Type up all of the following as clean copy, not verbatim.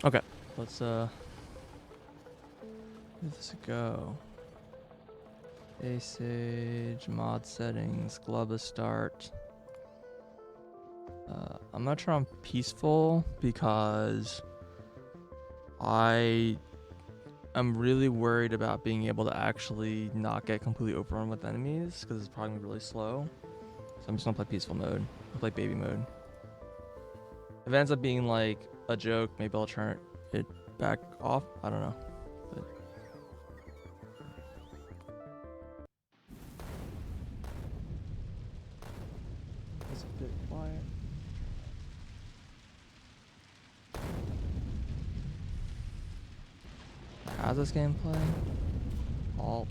Okay, let's give this a go. Sage, mod settings, Gleba start. I'm gonna try on peaceful because I'm really worried about being able to actually not get completely overrun with enemies because it's probably gonna be really slow. So I'm just gonna play peaceful mode. I'll play baby mode. If it ends up being like a joke, maybe I'll turn it back off. I don't know. But it's a bit quiet. How's this gameplay? Alt.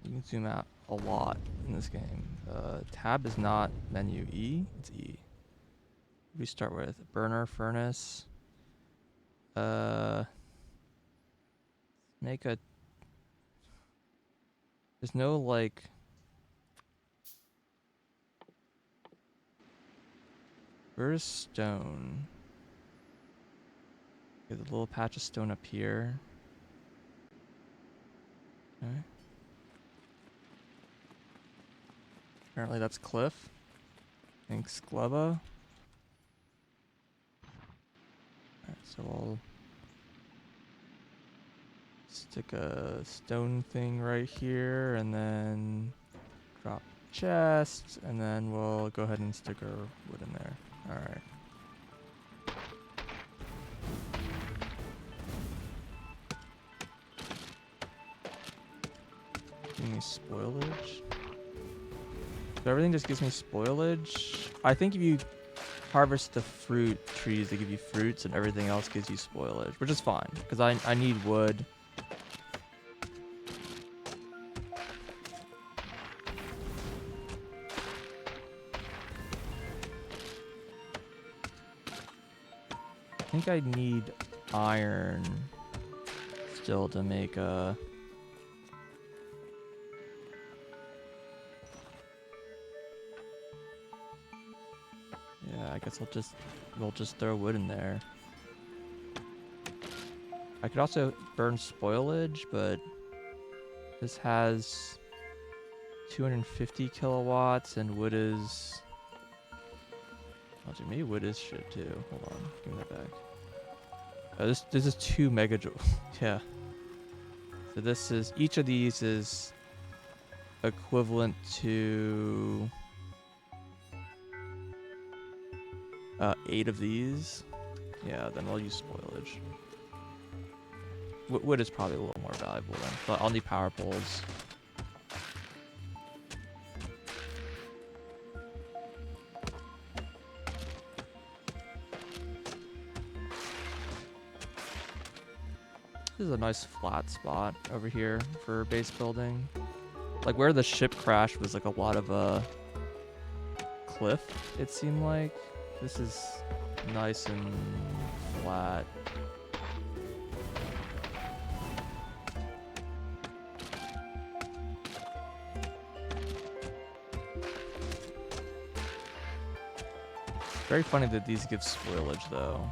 You can zoom out a lot in this game. Tab is not menu. E, it's E. We start with burner, furnace. Make a. There's no like. Where's stone? Okay, the little patch of stone up here. Okay. Apparently that's Cliff. Thanks, Gleba. Alright, so I'll stick a stone thing right here and then drop chest, and then we'll go ahead and stick our wood in there. Alright. Give me spoilage. So everything just gives me spoilage. I think if you harvest the fruit trees, they give you fruits, and everything else gives you spoilage, which is fine, because I need wood. I think I need iron still to make a... Yeah, I guess we'll just throw wood in there. I could also burn spoilage, but this has 250 kilowatts and wood is... Oh, dude, maybe wood is shit too. Hold on, give me that back. This is 2 megajoules. Yeah. So this is, each of these is equivalent to 8 of these. Yeah, then I'll use spoilage. Wood is probably a little more valuable then, but I'll need power poles. This is a nice flat spot over here for base building. Like where the ship crashed was like a lot of cliff, it seemed like. This is nice and flat. Very funny that these give spoilage though.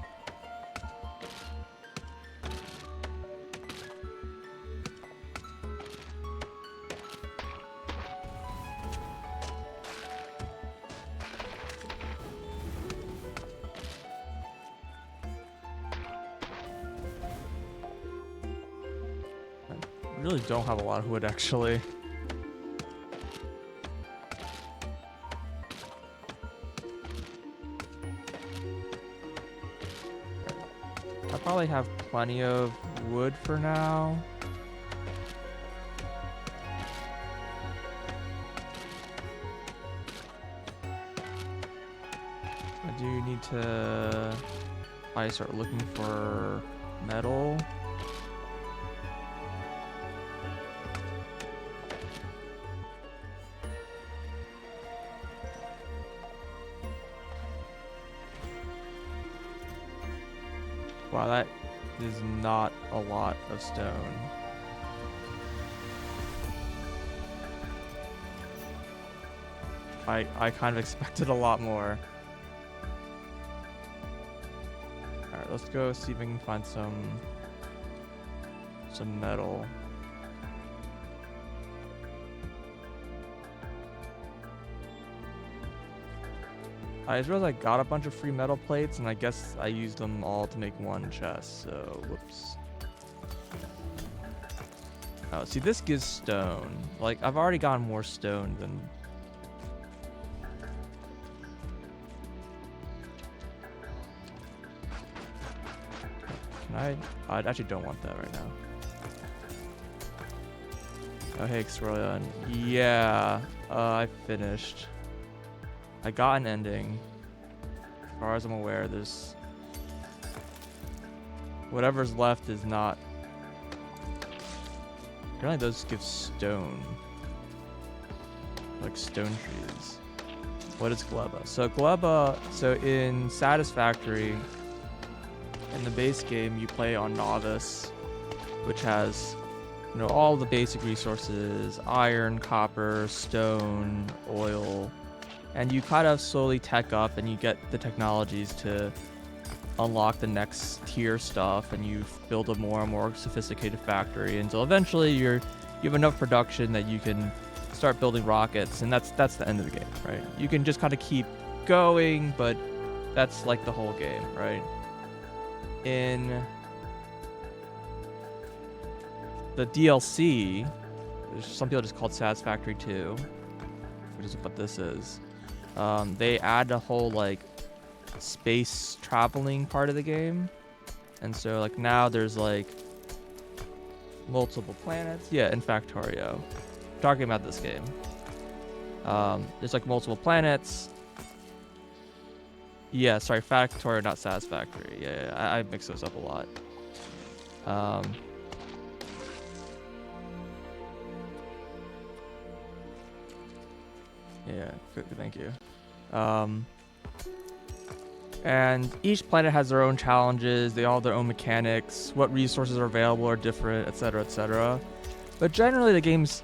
I really don't have a lot of wood actually. I probably have plenty of wood for now. I do need to probably start looking for metal. Wow, that is not a lot of stone. I kind of expected a lot more. Alright, let's go see if we can find some metal. I just realized I got a bunch of free metal plates, and I guess I used them all to make one chest, so whoops. Oh, see, this gives stone. Like, I've already gotten more stone than... Can I actually don't want that right now. Oh, hey, Xrolia. Yeah, I finished. I got an ending. As far as I'm aware, there's... Whatever's left is not... Apparently those give stone. Like stone trees. What is Gleba? So Gleba... So in Satisfactory, in the base game, you play on Novice, which has, you know, all the basic resources: iron, copper, stone, oil, and you kind of slowly tech up and you get the technologies to unlock the next tier stuff, and you build a more and more sophisticated factory until eventually you have enough production that you can start building rockets, and that's the end of the game, right? You can just kind of keep going, but that's like the whole game, right? In the DLC, there's some people just called Satisfactory 2, which is what this is. They add a whole like space traveling part of the game, and so like now there's like multiple planets. Yeah, in Factorio, talking about this game. There's like multiple planets. Yeah, sorry, Factorio, not Satisfactory. Yeah, I mix those up a lot. Yeah, good, thank you. And each planet has their own challenges. They all have their own mechanics. What resources are available are different, etc., etc. But generally, the game's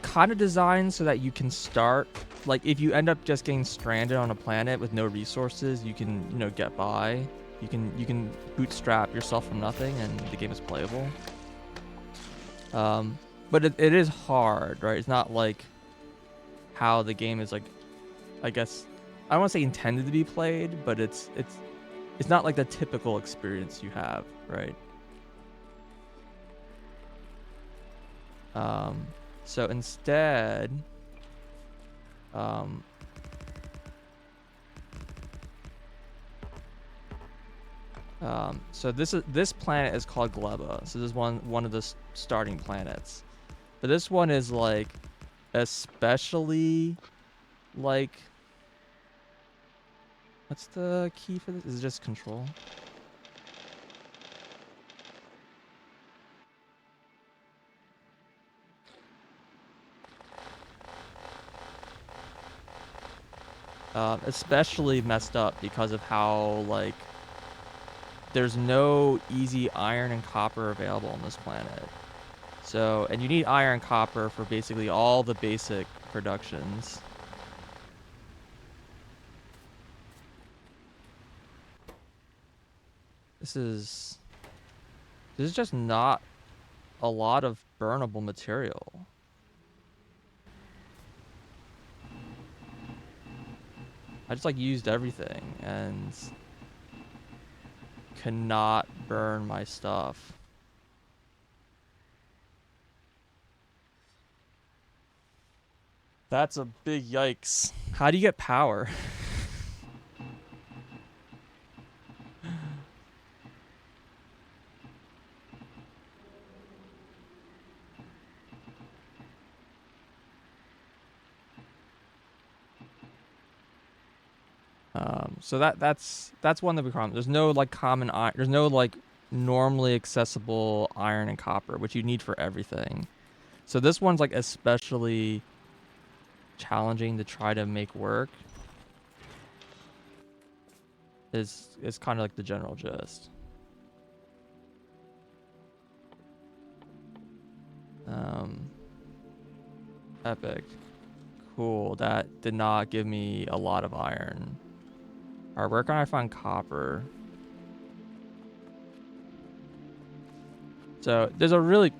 kind of designed so that you can start. Like, if you end up just getting stranded on a planet with no resources, you can, you know, get by. You can bootstrap yourself from nothing, and the game is playable. But it is hard, right? It's not like how the game is, like, I guess, I don't want to say intended to be played, but it's not like the typical experience you have, right? So instead, so this planet is called Gleba. So this is one of the starting planets, but this one is like especially like, what's the key for this? Is it just control? Especially messed up because of how, like, there's no easy iron and copper available on this planet. So, and you need iron and copper for basically all the basic productions. This is just not a lot of burnable material. I just like used everything and cannot burn my stuff. That's a big yikes. How do you get power? So that's one of the problems. There's no like common iron. There's no like normally accessible iron and copper, which you need for everything. So this one's like especially challenging to try to make work. Is kind of like the general gist. Epic. Cool. That did not give me a lot of iron. Alright, where can I find copper? So there's a really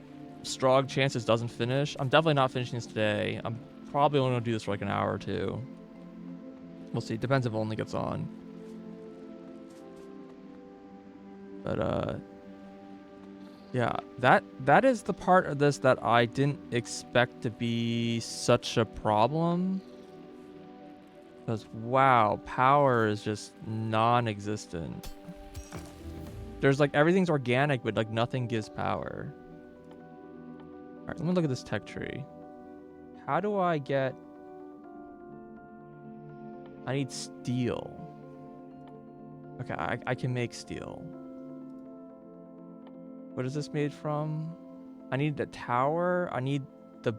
strong chance this doesn't finish. I'm definitely not finishing this today. I'm probably only gonna do this for like an hour or two. We'll see. Depends if it only gets on. But yeah, that is the part of this that I didn't expect to be such a problem. Because wow, power is just non-existent. There's like everything's organic, but like nothing gives power. All right, let me look at this tech tree. How do I get? I need steel. Okay, I can make steel. What is this made from? I need the tower. I need the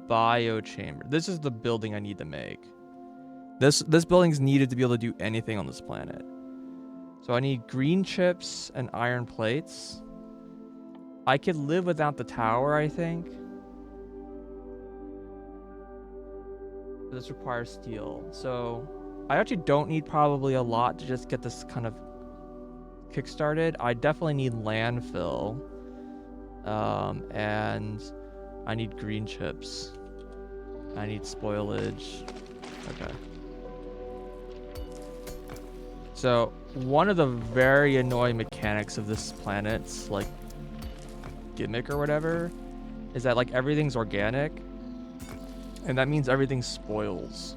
biochamber. This is the building I need to make. This building's needed to be able to do anything on this planet. So I need green chips and iron plates. I could live without the tower, I think. But this requires steel. So I actually don't need probably a lot to just get this kind of kickstarted. I definitely need landfill. And I need green chips. I need spoilage. Okay. So one of the very annoying mechanics of this planet's like gimmick or whatever is that like everything's organic, and that means everything spoils.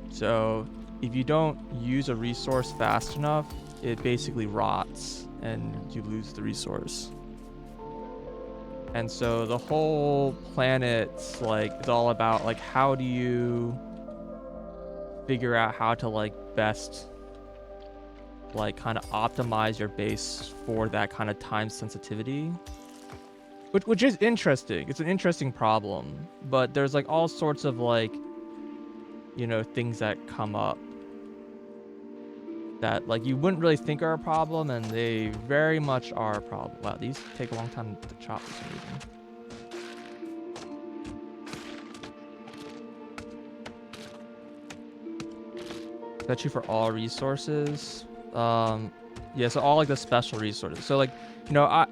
So if you don't use a resource fast enough, it basically rots and you lose the resource. And so the whole planet's like, it's all about like, how do you figure out how to like best like kind of optimize your base for that kind of time sensitivity, which is interesting. It's an interesting problem, but there's like all sorts of like, you know, things that come up that like you wouldn't really think are a problem, and they very much are a problem. Wow, these take a long time to chop for some reason. Is that true for all resources? Yeah, so all like the special resources. So like, you know, I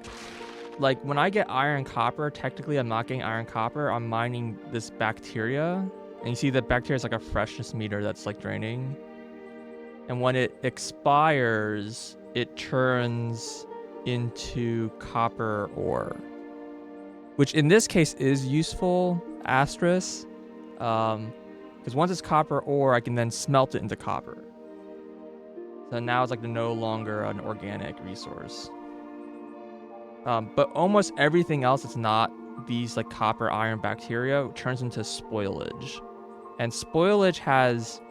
like when I get iron copper, technically I'm not getting iron copper. I'm mining this bacteria, and you see that bacteria is like a freshness meter that's like draining. And when it expires, it turns into copper ore, which in this case is useful, asterisk, because once it's copper ore, I can then smelt it into copper. So now it's like no longer an organic resource. But almost everything else that's not these like copper, iron, bacteria turns into spoilage. And spoilage has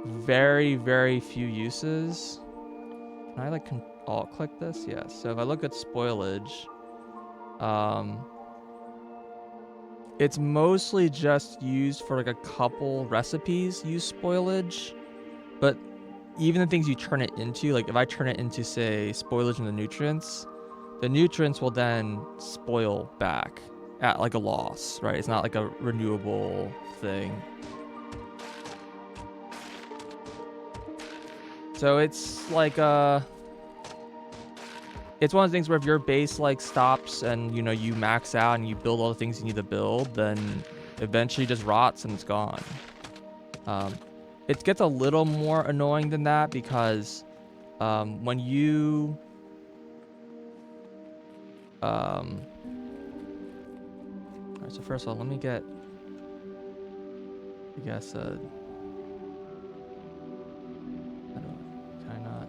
very, very few uses. Can I like alt click this? Yes. So if I look at spoilage, it's mostly just used for like a couple recipes use spoilage, but even the things you turn it into, like if I turn it into say spoilage in the nutrients will then spoil back at like a loss, right? It's not like a renewable thing. So it's like it's one of the things where if your base like stops and you know you max out and you build all the things you need to build, then eventually just rots and it's gone. It gets a little more annoying than that because when you all right, so first of all, let me get, I guess, can I not?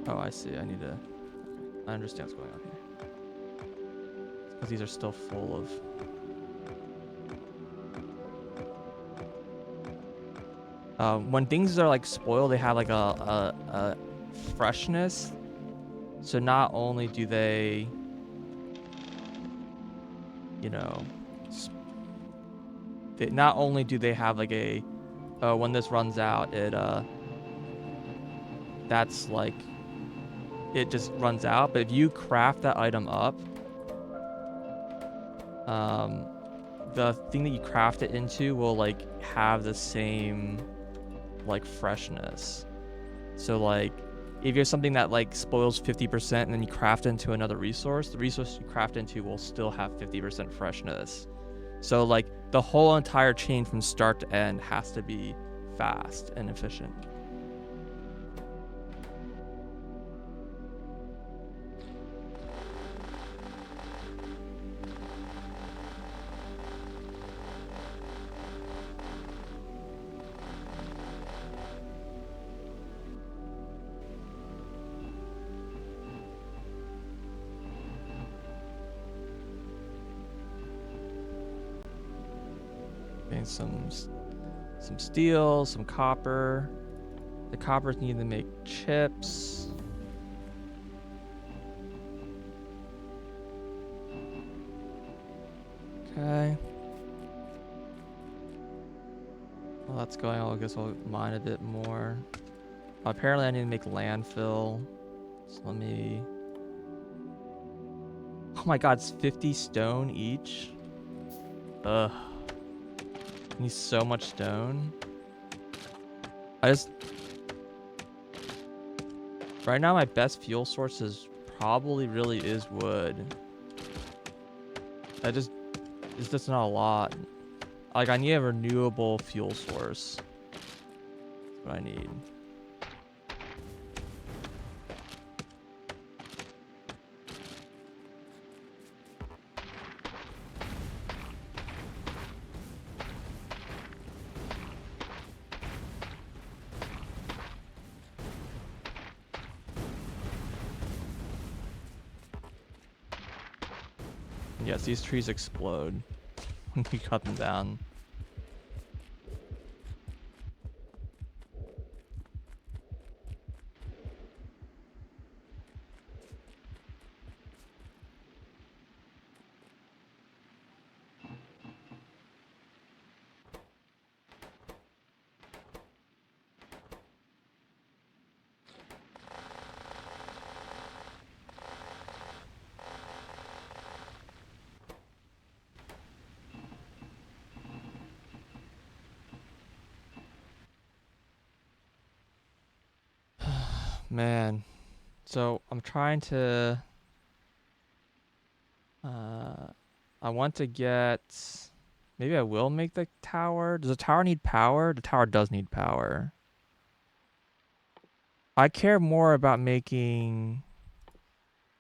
Oh, I see. I need to. I understand what's going on here. Because these are still full of. When things are like spoiled, they have like a freshness. So not only do they, you know, not only do they have like a, when this runs out, it that's like, it just runs out. But if you craft that item up, the thing that you craft it into will like have the same like freshness. So like if you have something that like spoils 50% and then you craft into another resource, the resource you craft into will still have 50% freshness. So like the whole entire chain from start to end has to be fast and efficient. Getting some steel, some copper. The copper's needed to make chips. Okay. Well, that's going on. I guess I'll mine a bit more. Apparently, I need to make landfill. So let me. Oh my god, it's 50 stone each. Ugh. I need so much stone. Right now, my best fuel source is probably really is wood. It's just not a lot. Like, I need a renewable fuel source. That's what I need. Yes, these trees explode when you cut them down. Man, so I'm trying to I want to get, maybe I will make the tower. Does the tower need power? The tower does need power. I care more about making,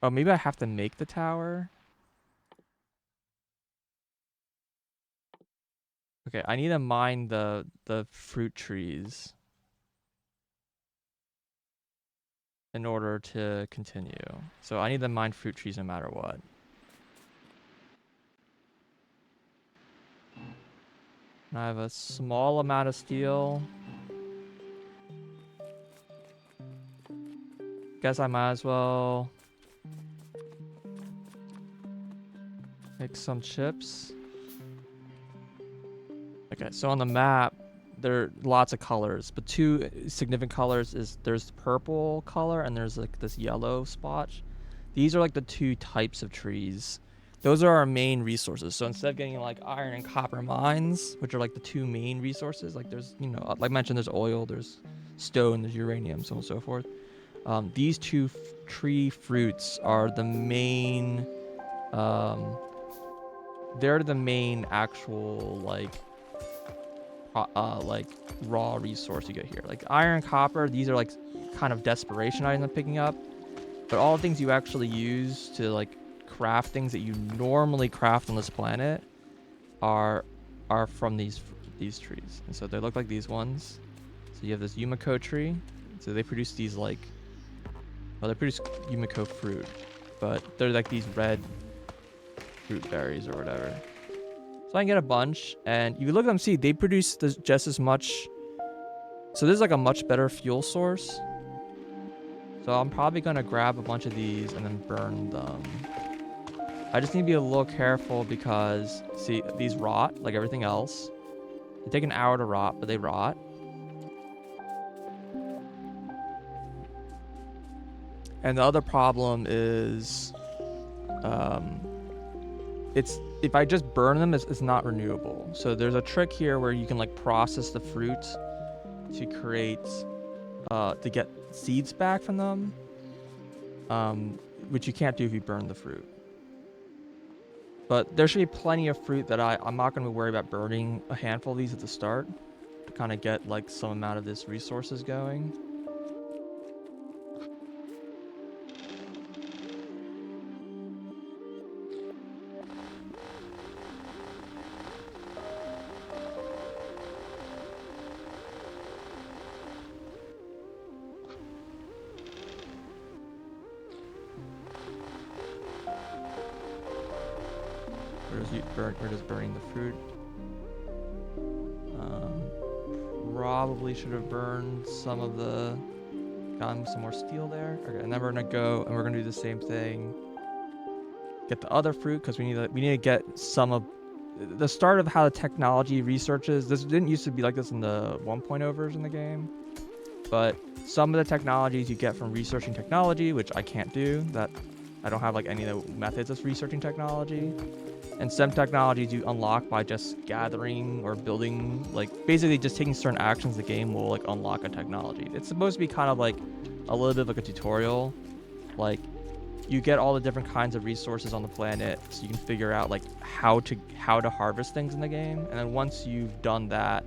oh, maybe I have to make the tower. Okay, I need to mine the fruit trees in order to continue. So I need to mine fruit trees no matter what. And I have a small amount of steel. Guess I might as well make some chips. Okay, so on the map, there are lots of colors, but two significant colors is there's purple color and there's like this yellow spot. These are like the two types of trees. Those are our main resources. So instead of getting like iron and copper mines, which are like the two main resources, like there's, you know, like I mentioned, there's oil, there's stone, there's uranium, so on and so forth. These two tree fruits are the main, they're the main actual like raw resource you get here. Like iron, copper, these are like kind of desperation items I'm picking up. But all the things you actually use to like craft things that you normally craft on this planet are from these trees. And so they look like these ones. So you have this Yumiko tree. So they produce these like, well, they produce Yumiko fruit, but they're like these red fruit berries or whatever. So I can get a bunch, and you look at them, see they produce just as much. So this is like a much better fuel source. So I'm probably gonna grab a bunch of these and then burn them. I just need to be a little careful because, see, these rot like everything else. They take an hour to rot, but they rot. And the other problem is, if I just burn them, it's not renewable. So there's a trick here where you can like process the fruit to create, to get seeds back from them, which you can't do if you burn the fruit. But there should be plenty of fruit that I'm not going to worry about burning a handful of these at the start to kind of get like some amount of this resources going. We're just burning the fruit. Probably should have burned some of the... gotten some more steel there. Okay, and then we're gonna go and we're gonna do the same thing. Get the other fruit because we need to get some of the start of how the technology researches. This didn't used to be like this in the 1.0 version of the game, but some of the technologies you get from researching technology, which I can't do. That I don't have like any of the methods of researching technology. And some technologies you unlock by just gathering or building, like basically just taking certain actions. The game will like unlock a technology. It's supposed to be kind of like a little bit of like a tutorial. Like you get all the different kinds of resources on the planet, so you can figure out like how to harvest things in the game. And then once you've done that,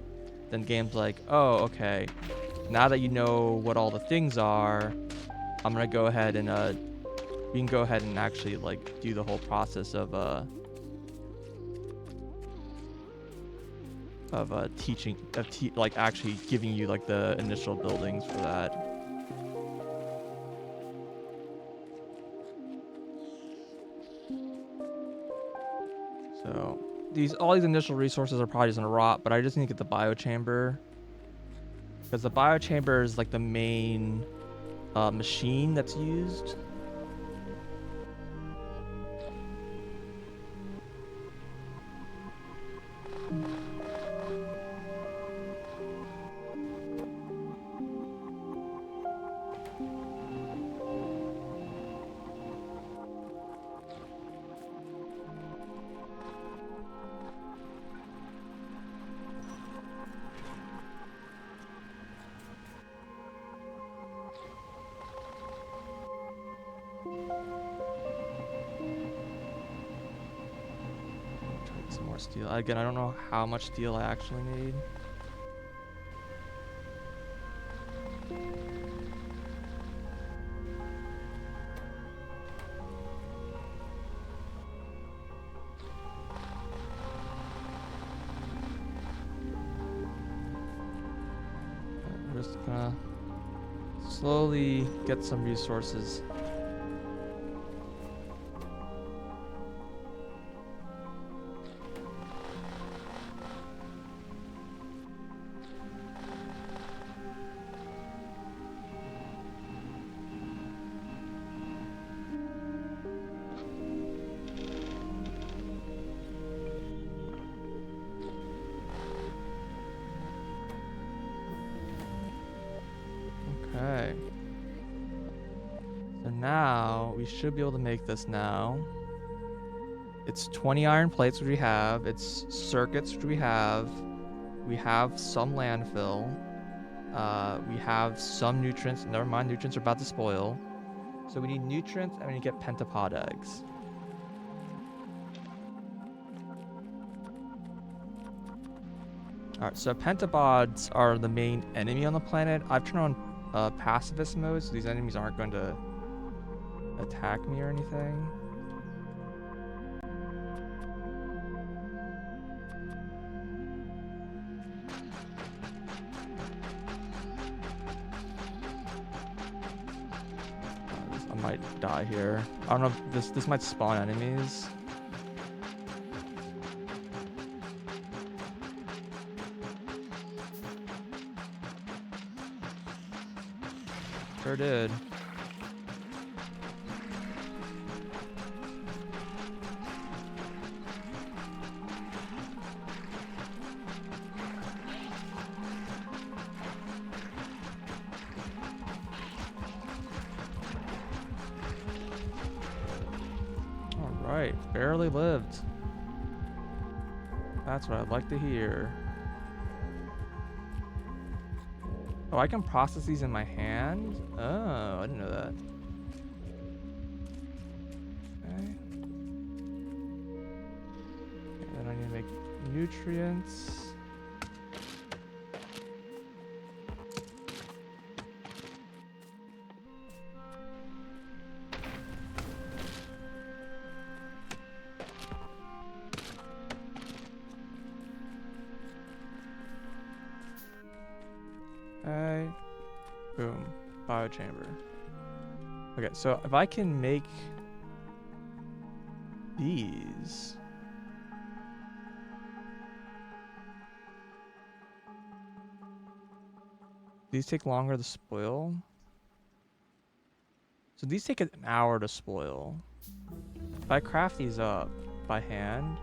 then the game's like, oh, okay, now that you know what all the things are, I'm gonna go ahead and we can go ahead and actually like do the whole process of teaching, like actually giving you like the initial buildings for that. So all these initial resources are probably just gonna rot, but I just need to get the biochamber, because the biochamber is like the main machine that's used. Some more steel. Again, I don't know how much steel I actually need. We're just gonna slowly get some resources. Okay. So now we should be able to make this now. It's 20 iron plates, which we have. It's circuits, which we have. We have some landfill. We have some nutrients. Never mind, nutrients are about to spoil. So we need nutrients and we need to get pentapod eggs. Alright, so pentapods are the main enemy on the planet. I've turned on pacifist mode, so these enemies aren't going to attack me or anything. I might die here. I don't know if this might spawn enemies. Sure did. All right, barely lived. That's what I'd like to hear. Oh, I can process these in my hand? Oh, I didn't know that. Okay. And then I need to make nutrients. Okay. Boom. Biochamber. Okay, so if I can make these. These take longer to spoil. So these take an hour to spoil. If I craft these up by hand.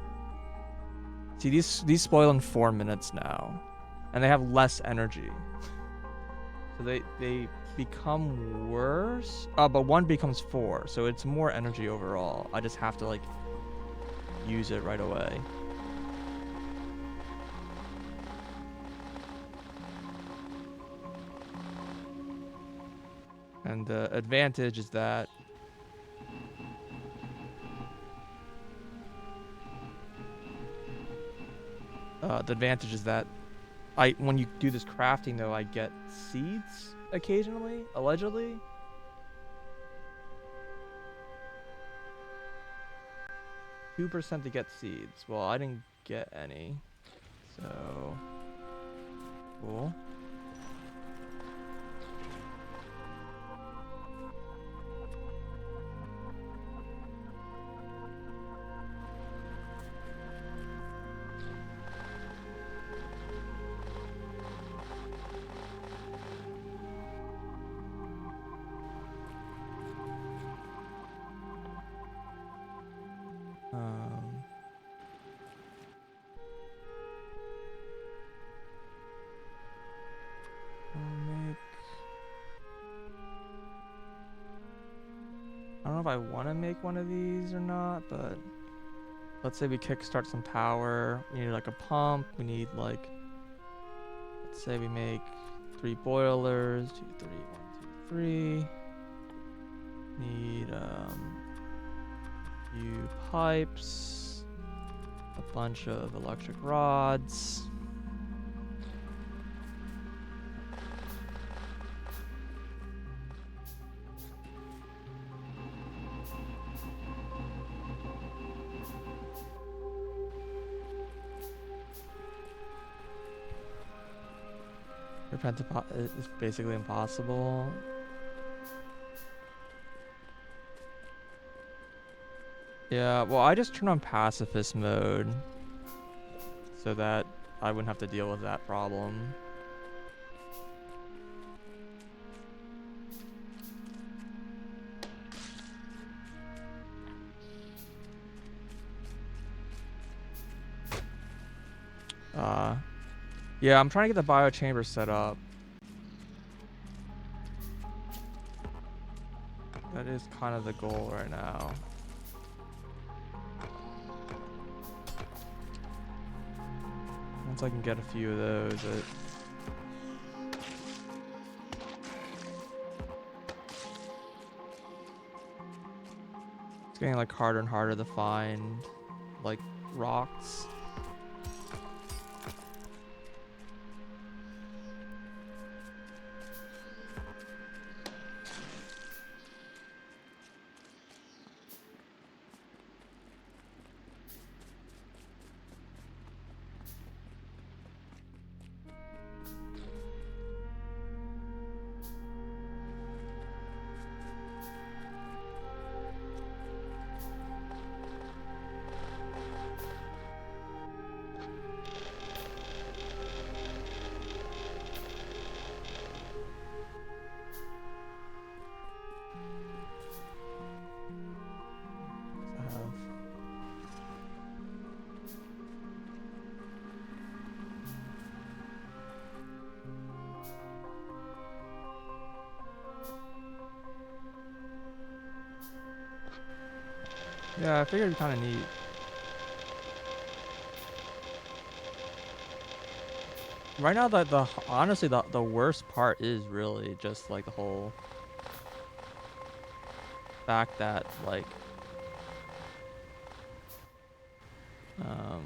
See, these spoil in 4 minutes now. And they have less energy. So they become worse. But one becomes 4, so it's more energy overall. I just have to like use it right away. And the advantage is that when you do this crafting though, I get seeds occasionally, allegedly. %2 to get seeds. Well, I didn't get any, so cool. I don't know if I want to make one of these or not, but let's say we kickstart some power. We need like a pump. We need like, let's say we make 3 boilers. 2, 3, 1, 2, 3. Need few pipes, a bunch of electric rods. It's basically impossible. Yeah, well, I just turn on pacifist mode so that I wouldn't have to deal with that problem. Yeah, I'm trying to get the biochamber set up. That is kind of the goal right now. Once I can get a few of those, it's getting like harder and harder to find like rocks. Yeah, I figured it'd be kind of neat. right now the honestly the worst part is really just like the whole fact that like um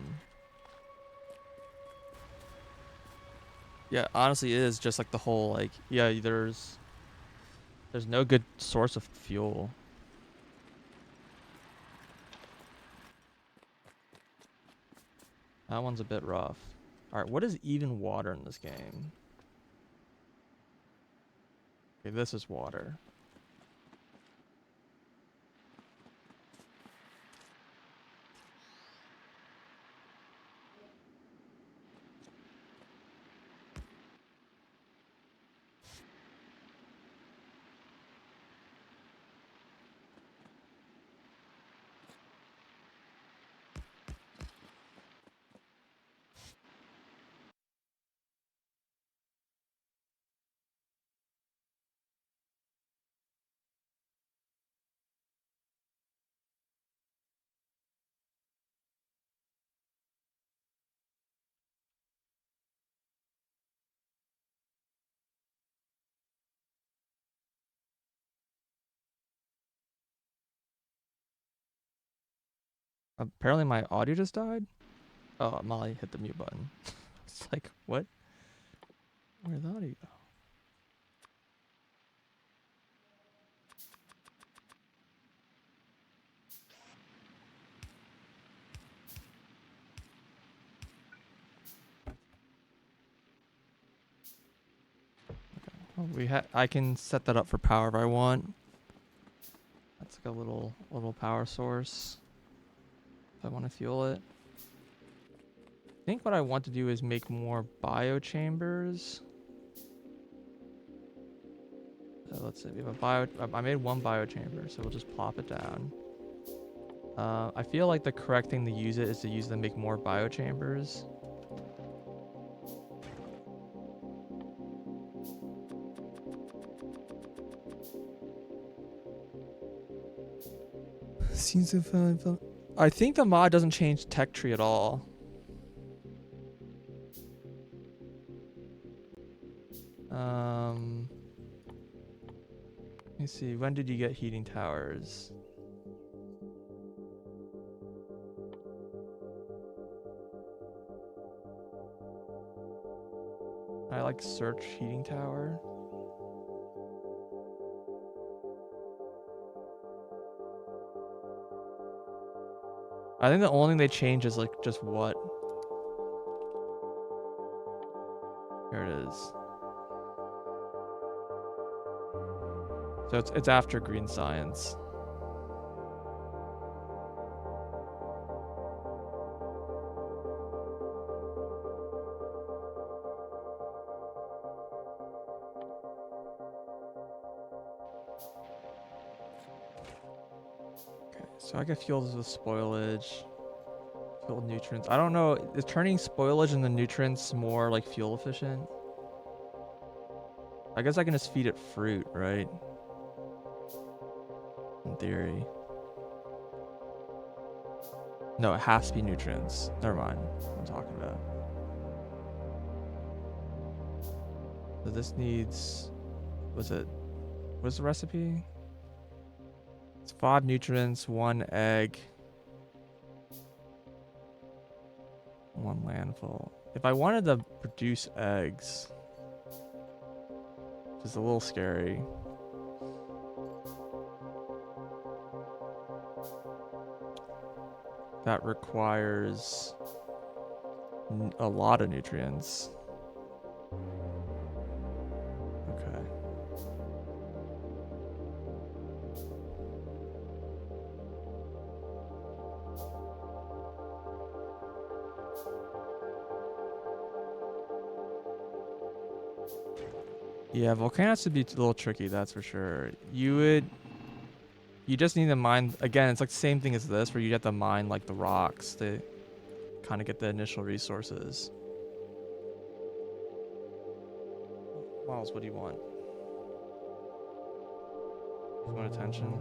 yeah, honestly it is just like the whole like yeah, there's no good source of fuel. That one's a bit rough. All right, what is even water in this game? Okay, this is water. Apparently my audio just died. Oh, Molly hit the mute button. It's like, what? Where'd the audio go? Oh, I can set that up for power if I want. That's like a little power source. If I want to fuel it. I think what I want to do is make more biochambers. Let's see. We have a I made one biochamber, so we'll just plop it down. I feel like the correct thing to use it is to use them to make more biochambers. Seems to feel. I think the mod doesn't change tech tree at all. Let me see. When did you get heating towers? I like search heating tower. I think the only thing they change is like just what. Here it is. So it's after green science. Okay, so I can fuel this with spoilage. Fuel nutrients. I don't know. Is turning spoilage and the nutrients more like fuel efficient? I guess I can just feed it fruit, right? In theory. No, it has to be nutrients. Never mind what I'm talking about. So this needs, what's the recipe? It's 5 nutrients, 1 egg, 1 landfill. If I wanted to produce eggs, which is a little scary. That requires a lot of nutrients. Okay. Yeah, volcanoes would be a little tricky, that's for sure. You just need to mine, again, it's like the same thing as this, where you have to mine like the rocks to kind of get the initial resources. Miles, what do you want? You want attention?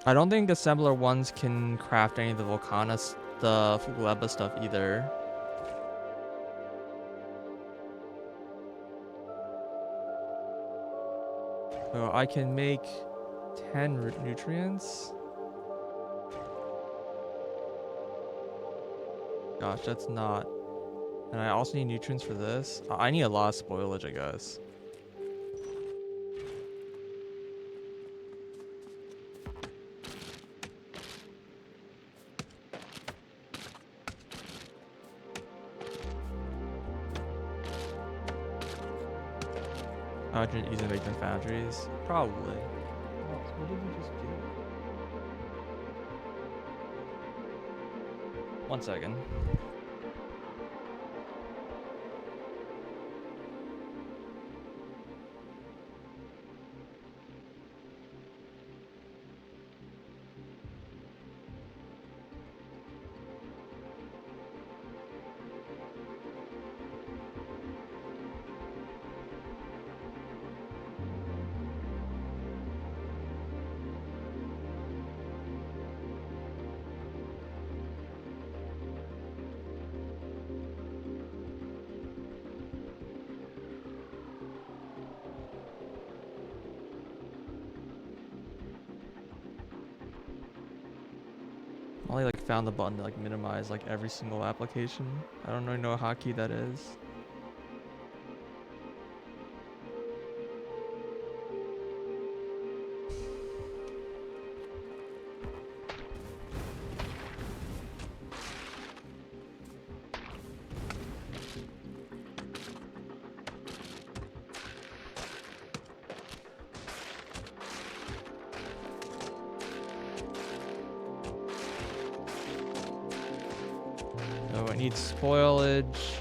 I don't think assembler ones can craft any of the Volcana, the Gleba stuff either. So I can make 10 nutrients. Gosh, that's not. And I also need nutrients for this. I need a lot of spoilage, I guess. I should easily make them foundries. Probably. What did we just do? 1 second. I only like found the button to like minimize like every single application. I don't really know what hotkey that is. Oh, I need spoilage.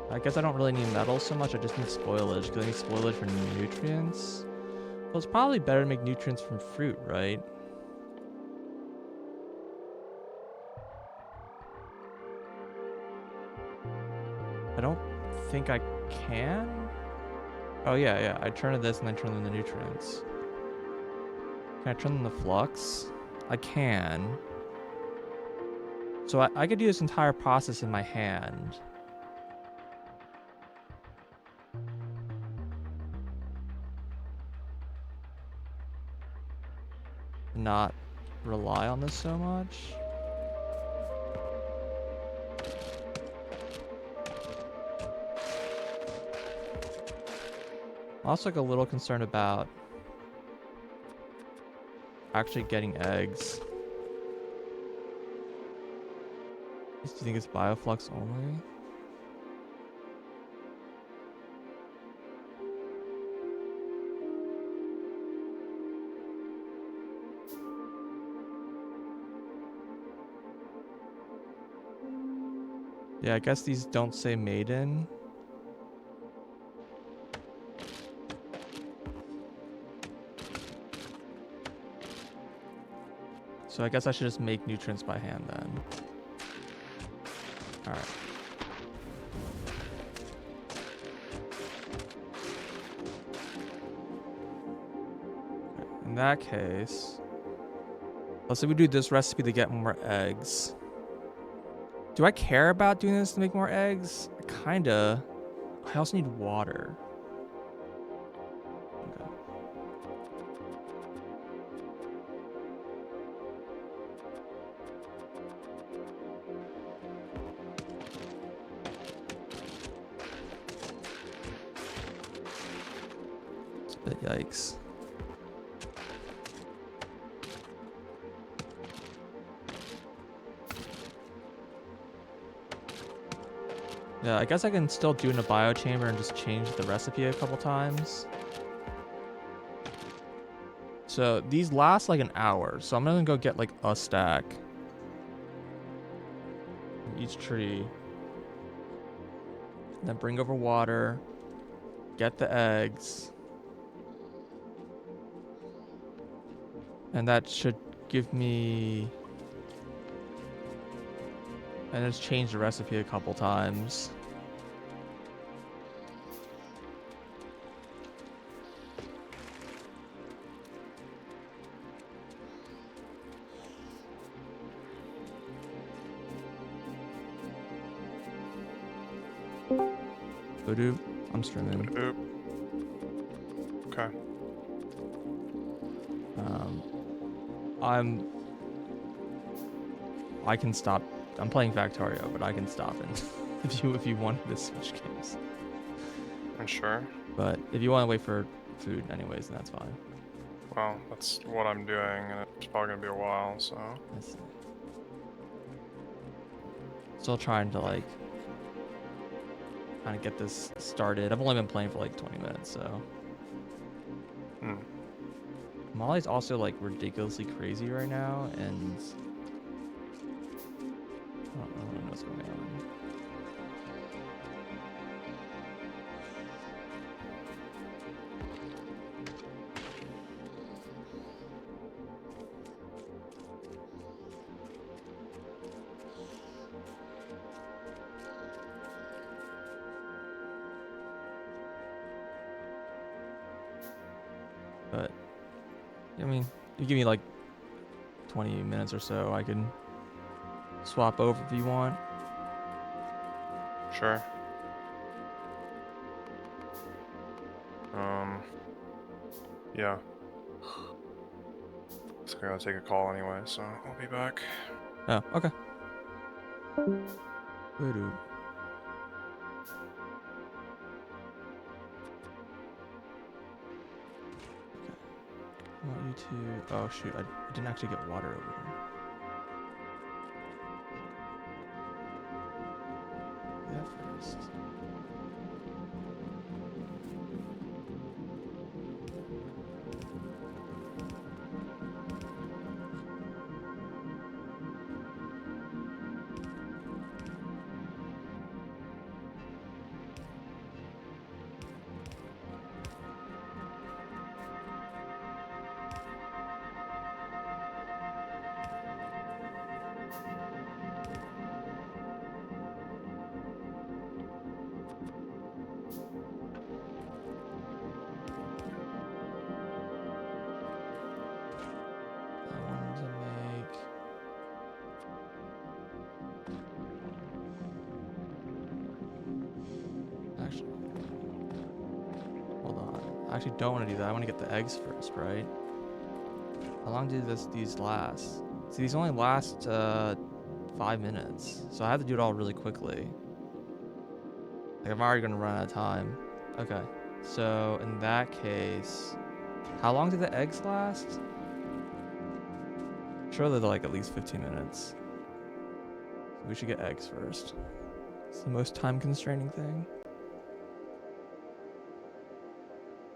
I guess I don't really need metal so much, I just need spoilage, because I need spoilage for nutrients. Well, it's probably better to make nutrients from fruit, right? I don't think I can? Oh yeah, I turn to this and then turn them into nutrients. Can I turn them to flux? I can. So I could do this entire process in my hand. Not rely on this so much. I'm also like a little concerned about actually getting eggs. Do you think it's bioflux only? Yeah, I guess these don't say maiden. So I guess I should just make nutrients by hand then. Alright. In that case, let's say we do this recipe to get more eggs. Do I care about doing this to make more eggs? Kinda. I also need water. Okay. It's a bit yikes. Yeah, I guess I can still do in a biochamber and just change the recipe a couple times. So these last like an hour. So I'm gonna go get like a stack from each tree. Then bring over water. Get the eggs. And that should give me... And just change the recipe a couple times. Voodoo. I'm streaming. Oop. Okay. I can stop. I'm playing Factorio, but I can stop it if you wanted to switch games. I'm sure. But if you want to wait for food anyways, then that's fine. Well, that's what I'm doing, and it's probably gonna be a while, so. Still trying to like kind of get this started. I've only been playing for like 20 minutes, so. Molly's also like ridiculously crazy right now, and I don't really know what's going on. But I mean, you give me like 20 minutes or so, I can swap over if you want. Sure. Yeah. It's gonna take a call anyway, so I'll be back. Oh, okay. Voodoo. I want you to. Oh shoot! I didn't actually get water over here. Do that first. I wanted to make. Actually, hold on. I actually don't want to do that. I want to get the eggs first, right? How long do these last? See, these only last 5 minutes, so I have to do it all really quickly. Like I'm already gonna run out of time. Okay, so in that case, how long do the eggs last? Surely they're like at least 15 minutes. We should get eggs first. It's the most time constraining thing.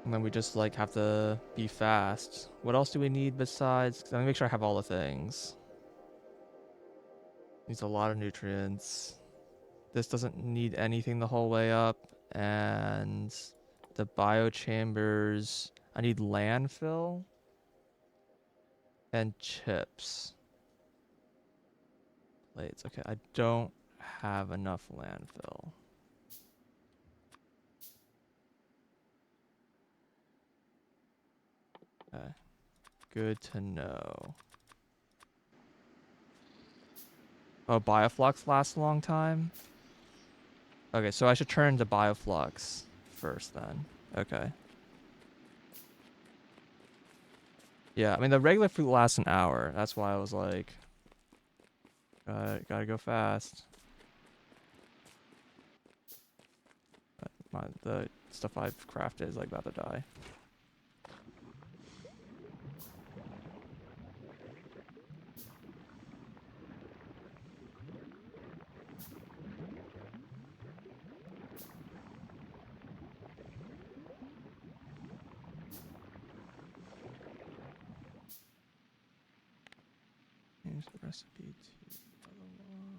And then we just like have to be fast. What else do we need besides? Let me make sure I have all the things. Needs a lot of nutrients. This doesn't need anything the whole way up. And the biochambers. I need landfill and chips. Plates. Okay, I don't have enough landfill. Okay. Good to know. Oh, Bioflux lasts a long time? Okay, so I should turn into Bioflux first then. Okay. Yeah, I mean, the regular fruit lasts an hour. That's why I was like, gotta go fast. But the stuff I've crafted is like about to die. Change the recipe to the other one.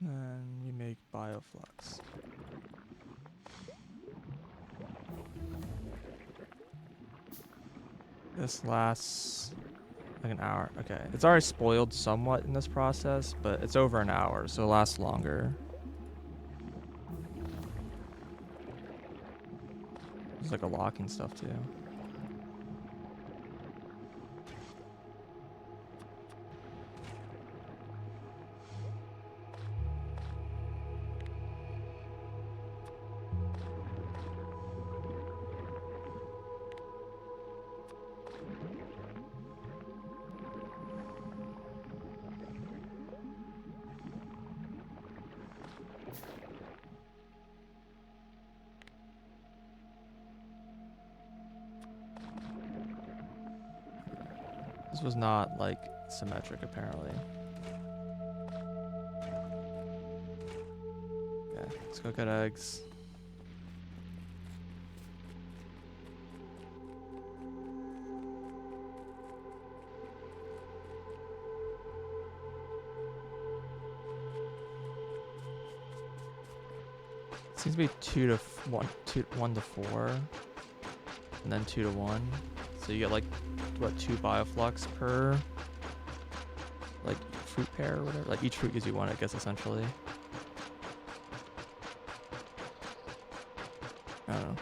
Then we make Bioflux. This lasts like an hour. Okay. It's already spoiled somewhat in this process, but it's over an hour, so it lasts longer. There's like a locking stuff too. This was not like symmetric apparently. Okay, let's go get eggs. Seems to be 1 to 4, and then 2 to 1. So you get like what 2 bioflux per like fruit pair or whatever. Like each fruit gives you 1, I guess essentially. I don't know.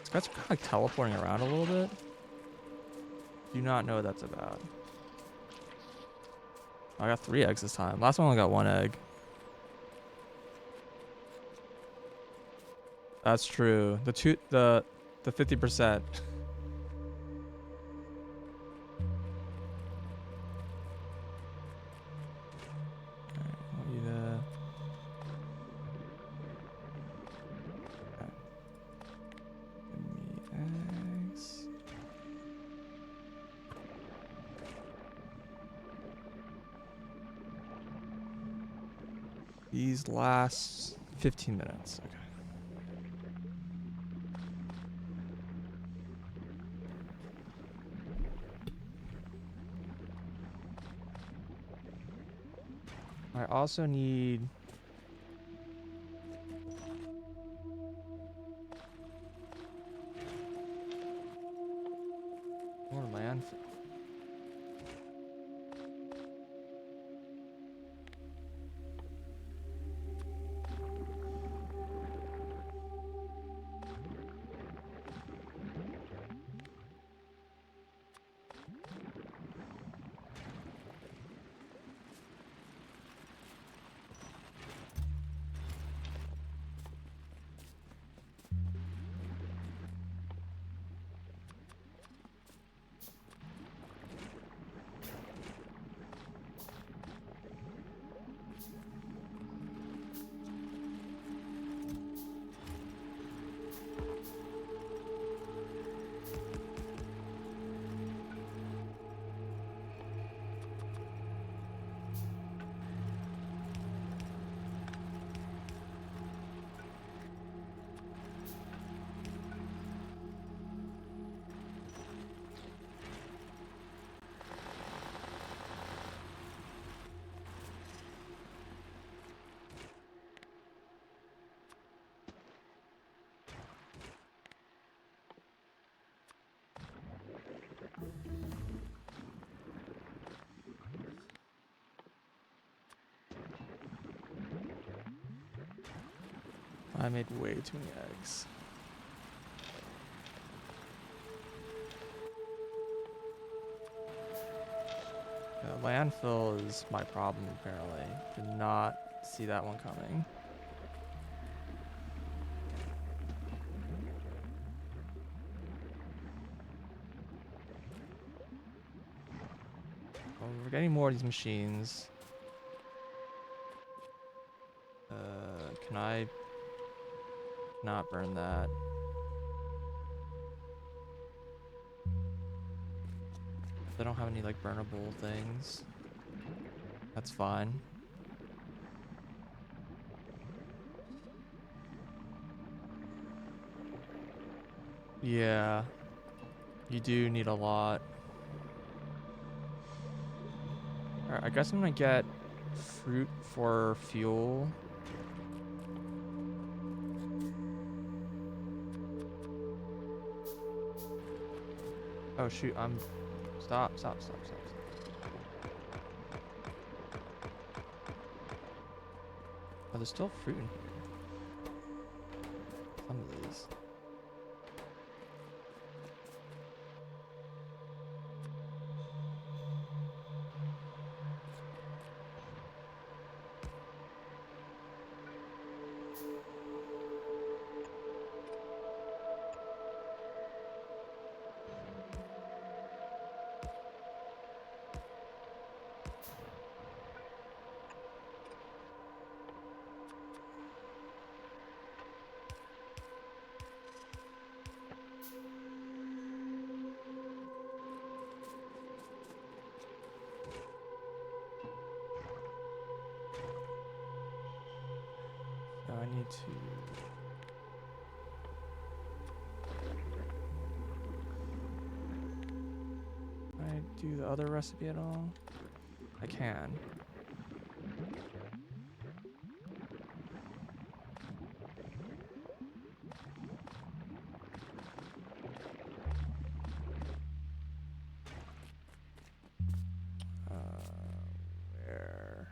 This guy's kind of like teleporting around a little bit. Do not know what that's about. I got 3 eggs this time. Last one I only got 1 egg. That's true. The 50%. Alright, I want you to. Okay. Give me eggs. These last 15 minutes. Okay. I also need more land. I made way too many eggs. Landfill is my problem apparently. Did not see that one coming. Well, we're getting more of these machines. Can I not burn that? They don't have any like burnable things. That's fine. Yeah. You do need a lot. Alright, I guess I'm gonna get fruit for fuel. Oh shoot, Stop. Oh, there's still fruit in here. Some of these. So I need to... Can I do the other recipe at all? I can. Where?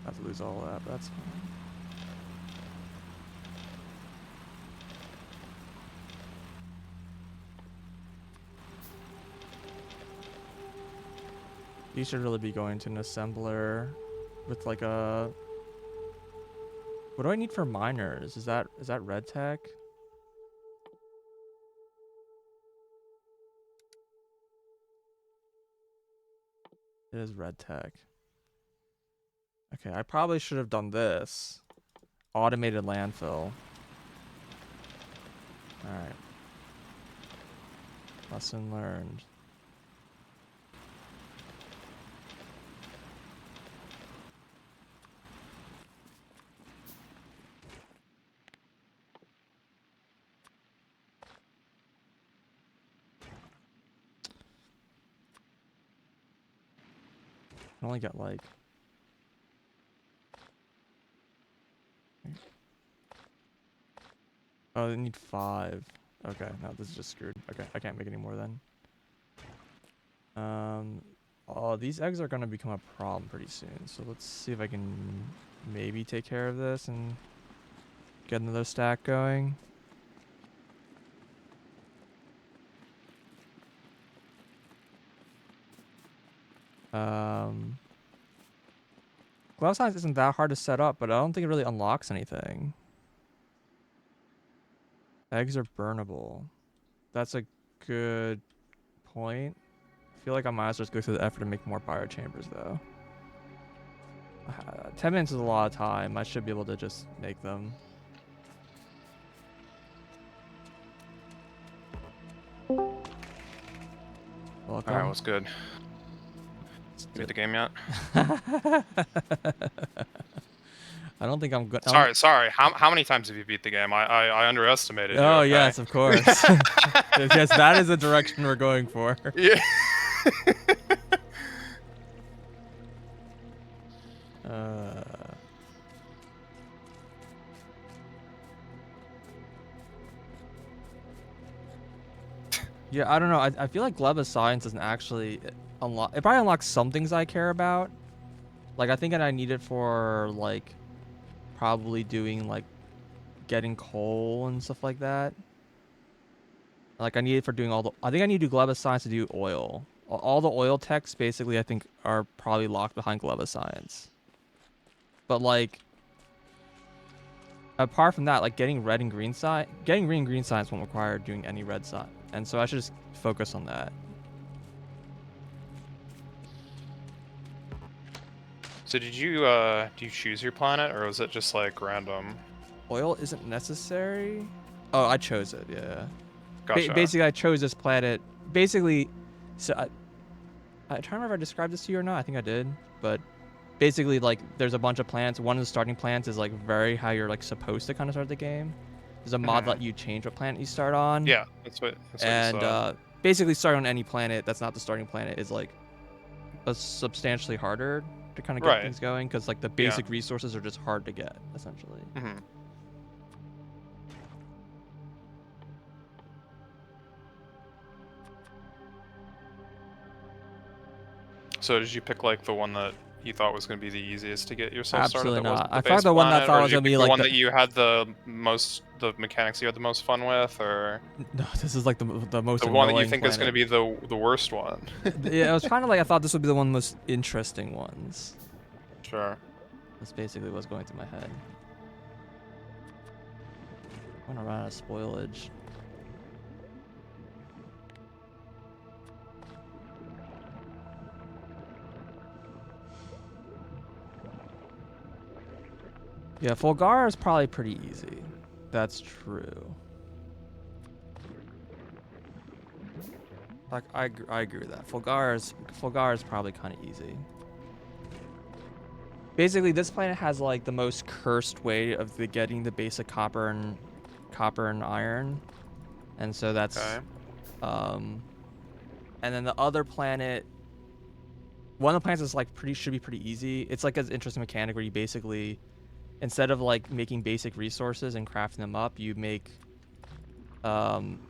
I have to lose all that, but that's fine. These should really be going to an assembler with like a... What do I need for miners? Is that red tech? It is red tech. Okay, I probably should have done this. Automated landfill. Alright. Lesson learned. I only got like... Oh, they need 5. Okay, no, this is just screwed. Okay, I can't make any more then. Oh, these eggs are gonna become a problem pretty soon. So let's see if I can maybe take care of this and get another stack going. Glove science isn't that hard to set up, but I don't think it really unlocks anything. Eggs are burnable. That's a good point. I feel like I might as well just go through the effort to make more biochambers, though. 10 minutes is a lot of time. I should be able to just make them. Welcome. Alright, what's good? Beat the game yet? I don't think I'm good. Sorry. How many times have you beat the game? I underestimated you. Oh, okay? yes, of course. Yes, that is the direction we're going for. Yeah. Yeah, I don't know. I feel like Gleba Science doesn't actually unlock... It probably unlocks some things I care about. Like, I think that I need it for, like, probably doing, like, getting coal and stuff like that. Like, I need it for doing all the... I think I need to do Gleba Science to do oil. All the oil techs, basically, I think, are probably locked behind Gleba Science. But, like... Apart from that, like, getting red and green science... Getting green and green science won't require doing any red science. And so I should just focus on that. So do you choose your planet, or was it just like random? Oil isn't necessary. Oh, I chose it. Yeah. Gotcha. Basically, I chose this planet. Basically, so I trying to remember if I described this to you or not. I think I did. But basically, like, there's a bunch of planets. One of the starting planets is like very how you're like supposed to kind of start the game. There's a mod that Hmm. let you change what planet you start on. Yeah, that's what you And said. basically, starting on any planet that's not the starting planet is like a substantially harder to kind of get Right. things going because like the Yeah. basic resources are just hard to get essentially. Hmm. So did you pick like the one that you thought was going to be the easiest to get yourself started Absolutely that not. wasn't the I thought base the one that I planet, thought or did was you gonna pick be the like one that you had the mechanics you had the most fun with, or no, this is like the most the one that you annoying think is going to planet. be the worst one? Yeah, I was trying to like I thought this would be the one of the most interesting ones. Sure. That's basically what's going through my head. I'm gonna run out of spoilage. Yeah, Fulgar is probably pretty easy. That's true. Like I agree with that. Fulgar is probably kind of easy. Basically, this planet has like the most cursed way of getting the basic copper and iron, and so that's Okay. um, and then the other planet, one of the planets is like should be pretty easy. It's like an interesting mechanic where you basically instead of like making basic resources and crafting them up, you make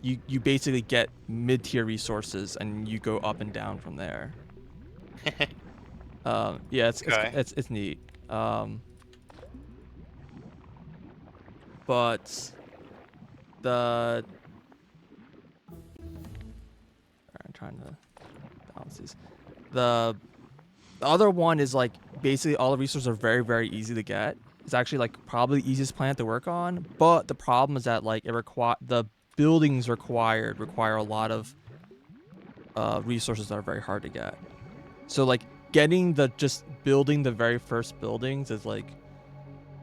you basically get mid-tier resources and you go up and down from there. Yeah, Okay. it's neat. Um, but the I'm trying to balance these. The other one is like basically all the resources are very easy to get. It's actually like probably the easiest planet to work on, but the problem is that like the buildings require a lot of resources that are very hard to get. So like getting the just building the very first buildings is like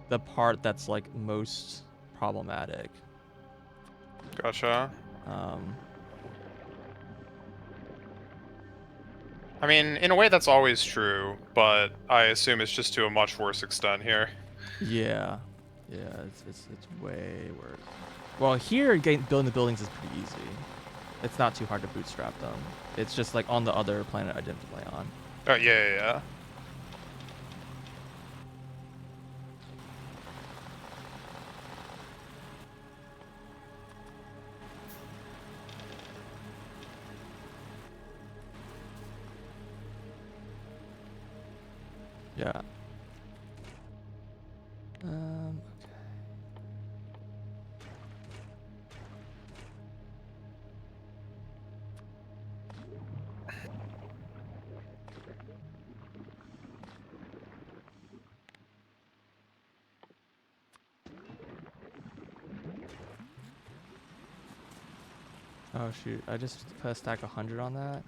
the part that's like most problematic. Gotcha. Um, I mean, in a way, that's always true, but I assume it's just to a much worse extent here. yeah, yeah, it's way worse. Well, here building the buildings is pretty easy. It's not too hard to bootstrap them. It's just like on the other planet I didn't play on. Oh yeah. Yeah. Okay. Oh shoot! I just put a stack 100 on that.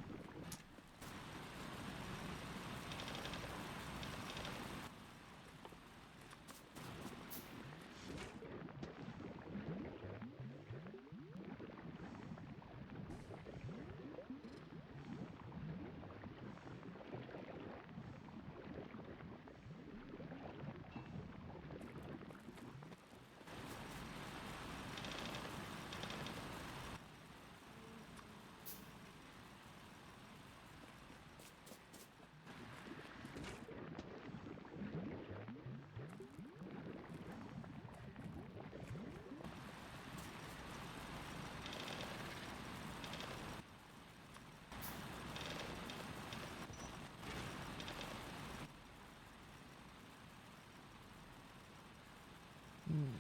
Hmm.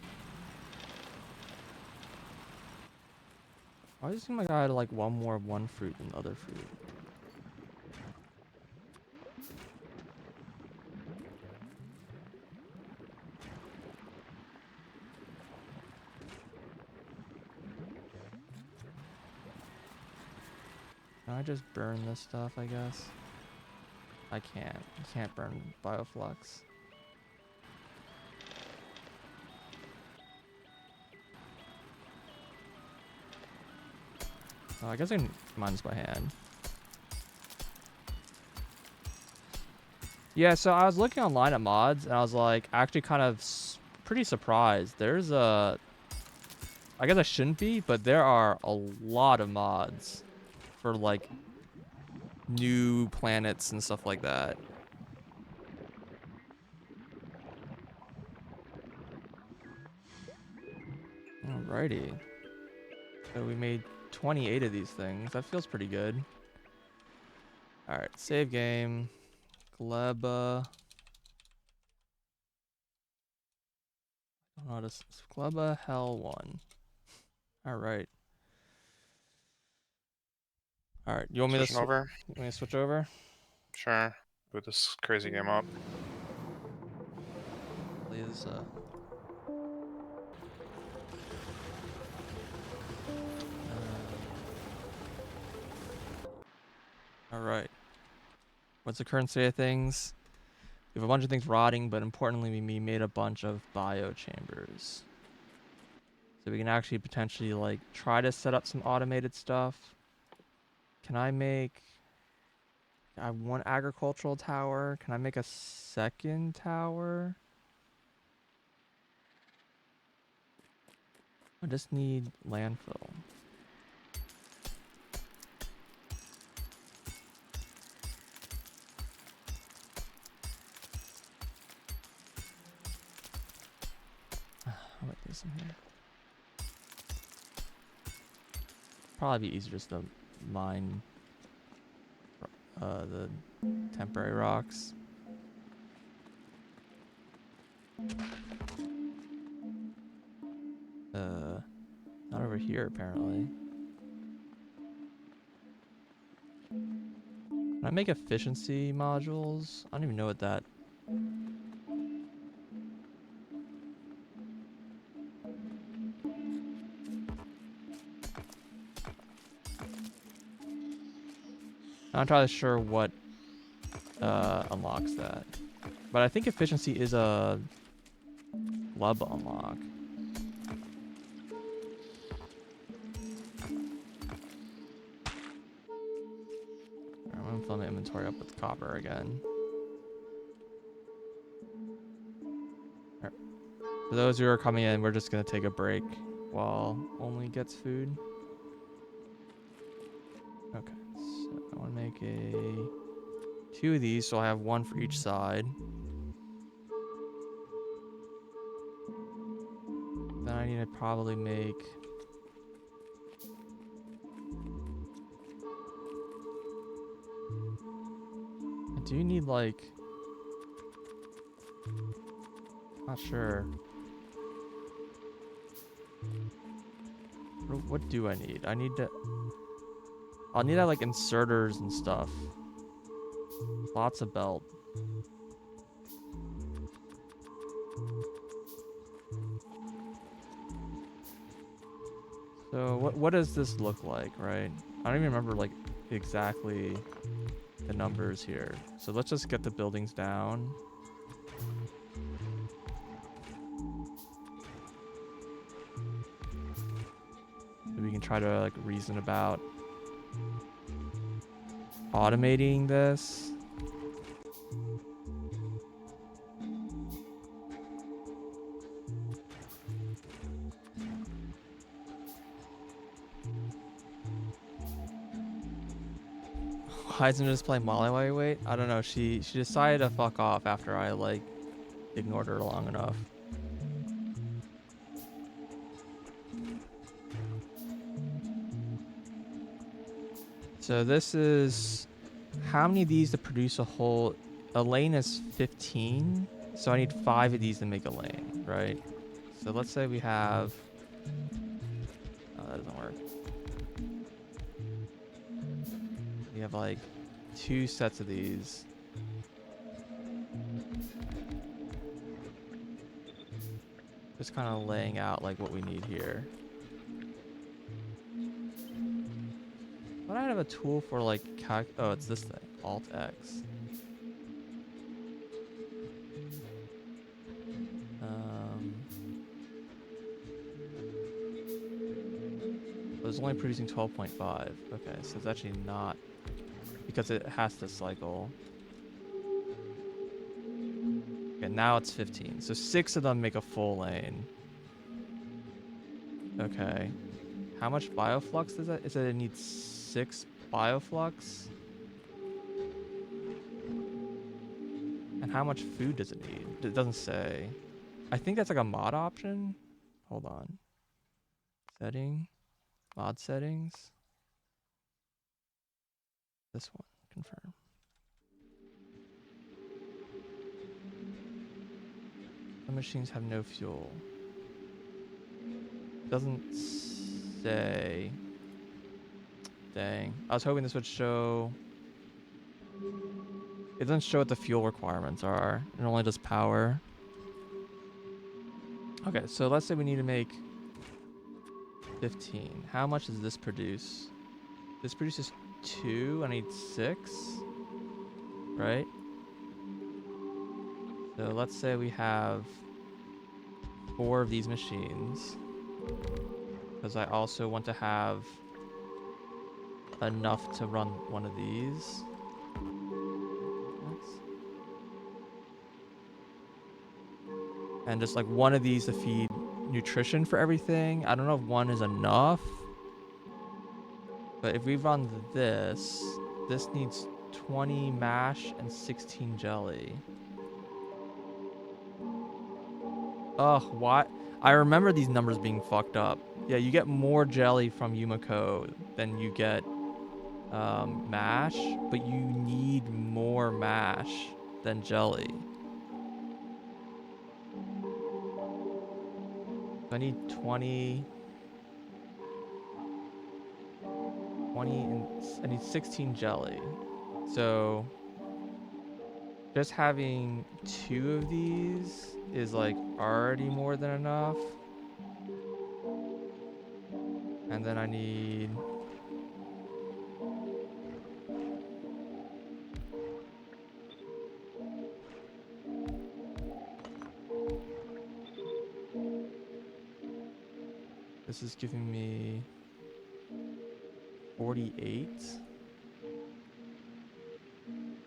Why does it seem like I had like one more one fruit than the other fruit? Can I just burn this stuff? I guess. I can't. You can't burn bioflux. Oh, I guess I can mine this by hand. Yeah, so I was looking online at mods, and I was like, actually kind of pretty surprised. There's a... I guess I shouldn't be, but there are a lot of mods for, like, new planets and stuff like that. Alrighty. So we made 28 of these things. That feels pretty good. Alright, save game. Gleba. I don't know how to... Gleba Hell 1. Alright. Alright, you want me to Switching over? You want me to switch over? Sure. Boot this crazy game up. Please, Alright. What's the current state of things? We have a bunch of things rotting, but importantly, we made a bunch of biochambers. So we can actually potentially, like, try to set up some automated stuff. Can I make... I have one agricultural tower. Can I make a second tower? I just need landfill. I'll make this in here. Probably be easier just to mine the temporary rocks. Not over here apparently. Can I make efficiency modules? I don't even know what that... I'm not entirely sure what unlocks that. But I think efficiency is a Gleba unlock. I'm gonna fill my inventory up with copper again. Right. For those who are coming in, we're just gonna take a break while Only gets food. Okay, so I want to make two of these, so I have one for each side. Then I need to probably make... I do need, like... Not sure. What do I need? I need to... I'll need like inserters and stuff. Lots of belt. So what does this look like, right? I don't even remember like exactly the numbers here. So let's just get the buildings down. So we can try to like reason about automating this. Why isn't it just playing Molly while you wait? I don't know. She decided to fuck off after I like ignored her long enough. So this is how many of these to produce a whole... A lane is 15, so I need 5 of these to make a lane, right? So let's say we have... Oh, that doesn't work. We have like 2 sets of these. Just kind of laying out like what we need here. But I have a tool for like oh, it's this thing, Alt X. it's only producing 12.5. Okay, so it's actually not, because it has to cycle. Okay, now it's 15. So 6 of them make a full lane. Okay. How much bioflux does that? It said it needs 6 bioflux. And how much food does it need? It doesn't say. I think that's like a mod option. Hold on. Setting. Mod settings. This one. Confirm. Some machines have no fuel. Doesn't say. Dang. I was hoping this would show. It doesn't show what the fuel requirements are. It only does power. Okay, so let's say we need to make 15. How much does this produce? This produces 2. I need 6. Right? So let's say we have 4 of these machines. Because I also want to have enough to run one of these. And just like one of these to feed nutrition for everything. I don't know if one is enough. But if we run this needs 20 mash and 16 jelly. Ugh, why? I remember these numbers being fucked up. Yeah, you get more jelly from Yumiko than you get mash, but you need more mash than jelly. So I need 20, and I need 16 jelly. So just having 2 of these is like already more than enough. And then I need this is giving me 48.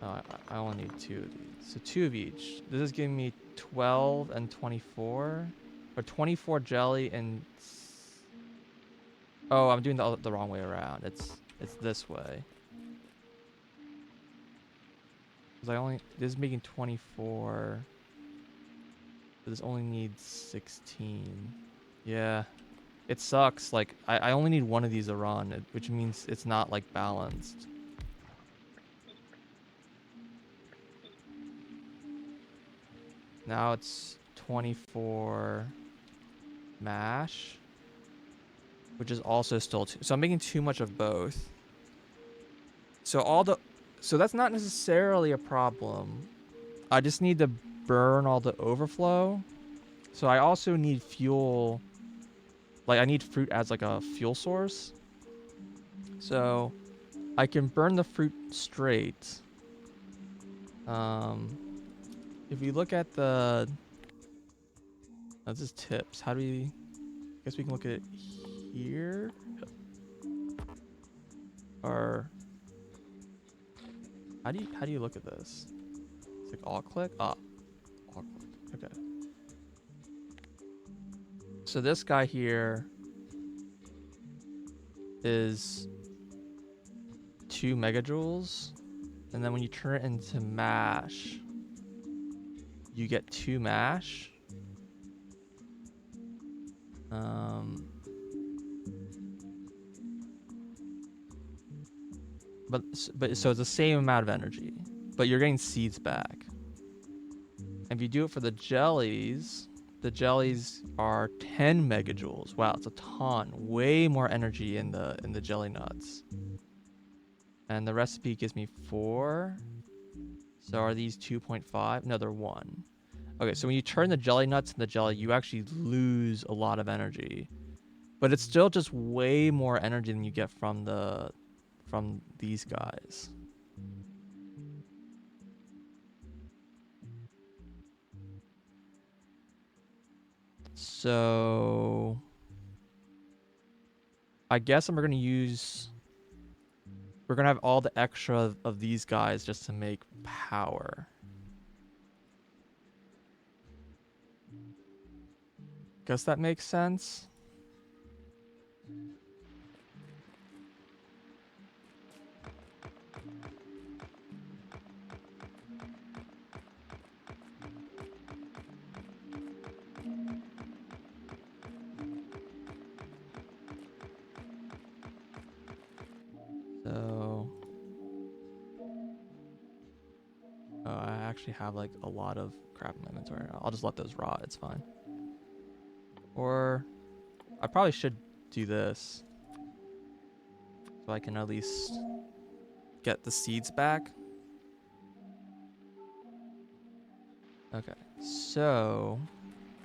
Oh, I only need 2 of these. So 2 of each. This is giving me 12 and 24. Or 24 jelly and... Oh, I'm doing the wrong way around. It's this way. Because this is making 24. But this only needs 16. Yeah. It sucks. Like, I only need 1 of these to run, which means it's not, like, balanced. Now it's 24 mash, which is also still 2. So I'm making too much of both. So that's not necessarily a problem. I just need to burn all the overflow. So I also need fuel. Like, I need fruit as like a fuel source. So I can burn the fruit straight. If we look at the... That's just tips. How do we... I guess we can look at it here. Or... How do you look at this? It's like alt click? Alt click. Okay. So this guy here is 2 megajoules. And then when you turn it into mash, you get 2 mash. But so it's the same amount of energy, but you're getting seeds back. If you do it for the jellies are 10 megajoules. Wow, it's a ton. Way more energy in the jelly nuts. And the recipe gives me 4. So are these 2.5? No, they're 1. Okay, so when you turn the jelly nuts into jelly, you actually lose a lot of energy. But it's still just way more energy than you get from these guys. So I guess we're gonna use. We're gonna have all the extra of these guys just to make power. Guess that makes sense. So, I actually have like a lot of crap in my inventory. I'll just let those rot. It's fine. Or I probably should do this so I can at least get the seeds back. Okay, so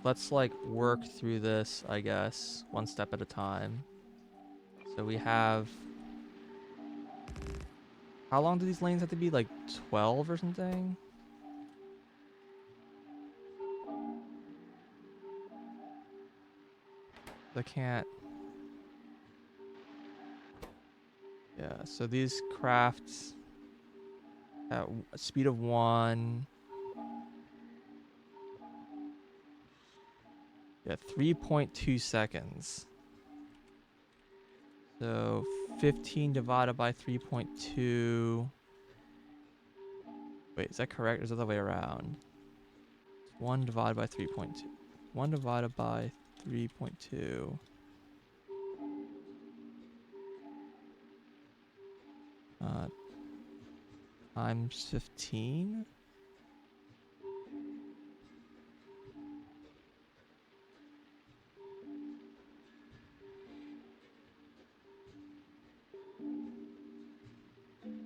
let's like work through this, I guess, one step at a time. So we have. How long do these lanes have to be? Like 12 or something? I can't. Yeah, so these crafts at a speed of 1. Yeah, 3.2 seconds. So 15 divided by 3.2. Wait, is that correct? Or is that the other way around? It's 1 divided by 3.2. 1 divided by 3.2. Times 15?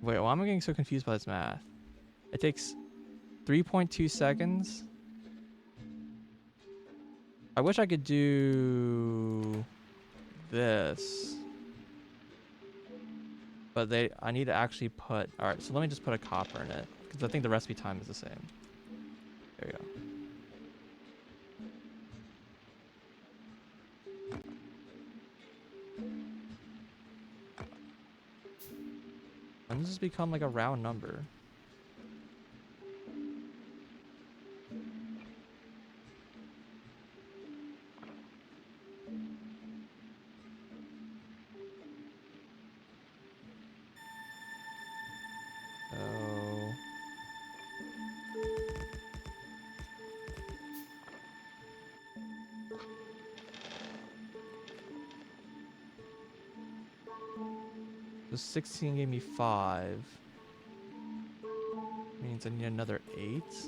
Wait, why am I getting so confused by this math? It takes 3.2 seconds. I wish I could do this. But I need to actually put... Alright, so let me just put a copper in it. Because I think the recipe time is the same. There you go. When does this become like a round number? So... So 16 gave me 5. Means I need another 8. This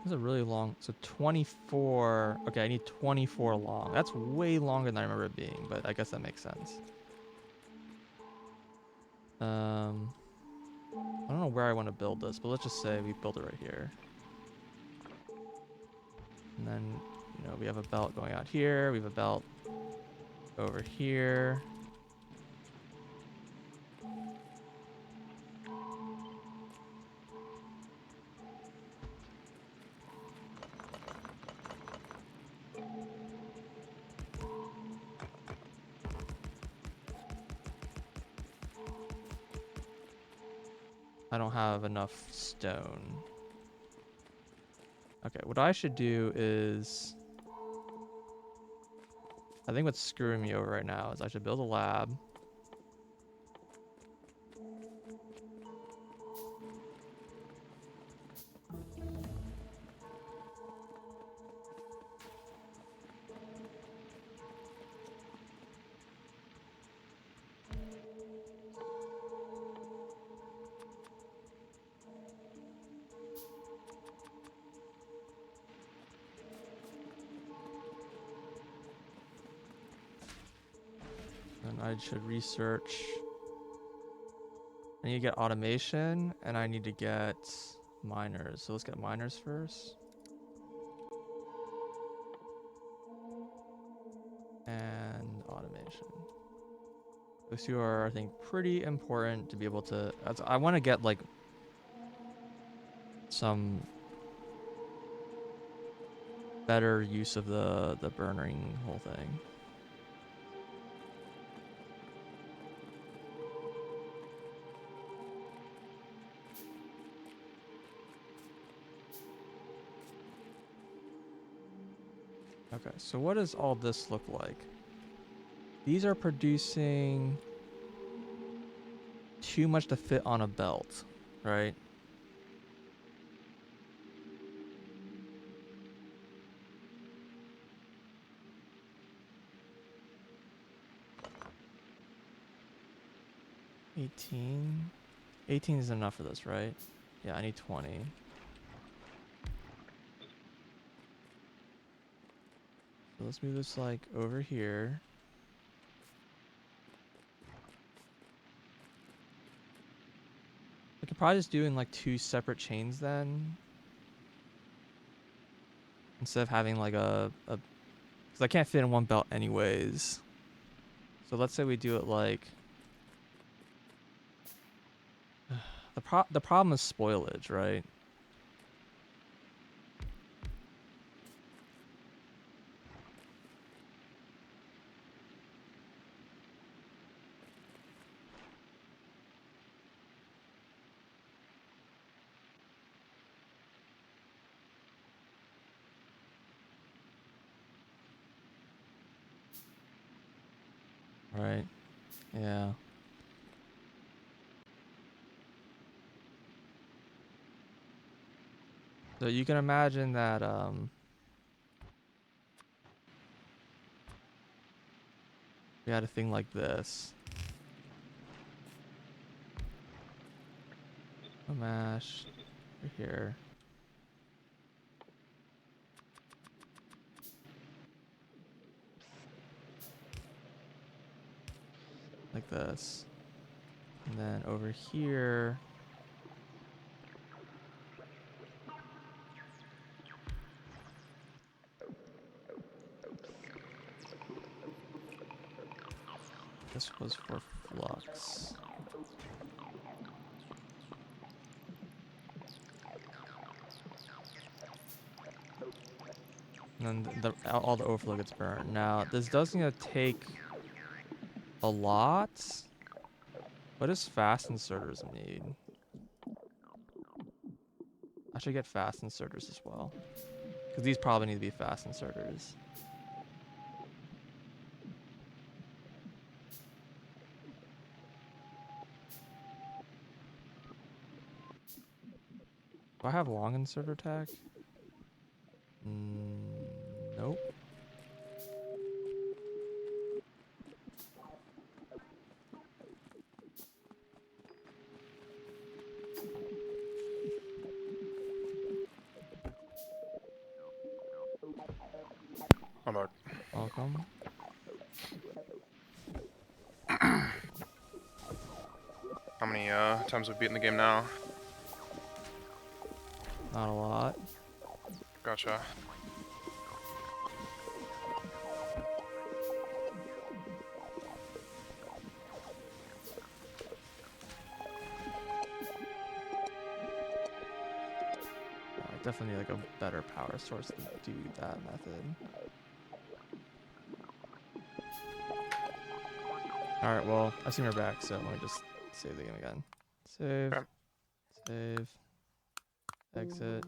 is a really long... So 24... Okay, I need 24 long. That's way longer than I remember it being, but I guess that makes sense. I don't know where I want to build this, but let's just say we build it right here. And then, you know, we have a belt going out here. We have a belt over here. I don't have enough stone. Okay, what I should do is... I think what's screwing me over right now is I should build a lab. And I should research... I need to get automation, and I need to get miners. So let's get miners first. And automation. Those two are, I think, pretty important to be able to. I want to get like some better use of the burning whole thing. Okay, so what does all this look like? These are producing too much to fit on a belt, right? $18. 18 is enough for this, right? Yeah, I need 20. So let's move this like over here. I could probably just do in like 2 separate chains then. Instead of having like because I can't fit in one belt anyways. So let's say we do it like the problem is spoilage, right? Right. Yeah. So you can imagine that we had a thing like this. A mash over here. Like this. And then over here. This was for flux. And then all the overflow gets burned. Now, this does need to take a lot. What does fast inserters need? I should get fast inserters as well. Because these probably need to be fast inserters. Do I have long inserter tag? Nope. I'm back. Welcome. How many times have we beaten the game now? Not a lot. Gotcha. I definitely need like a better power source to do that method. Alright, well, I assume we're back, so let me just save the game again. Save. Okay. Save. Exit.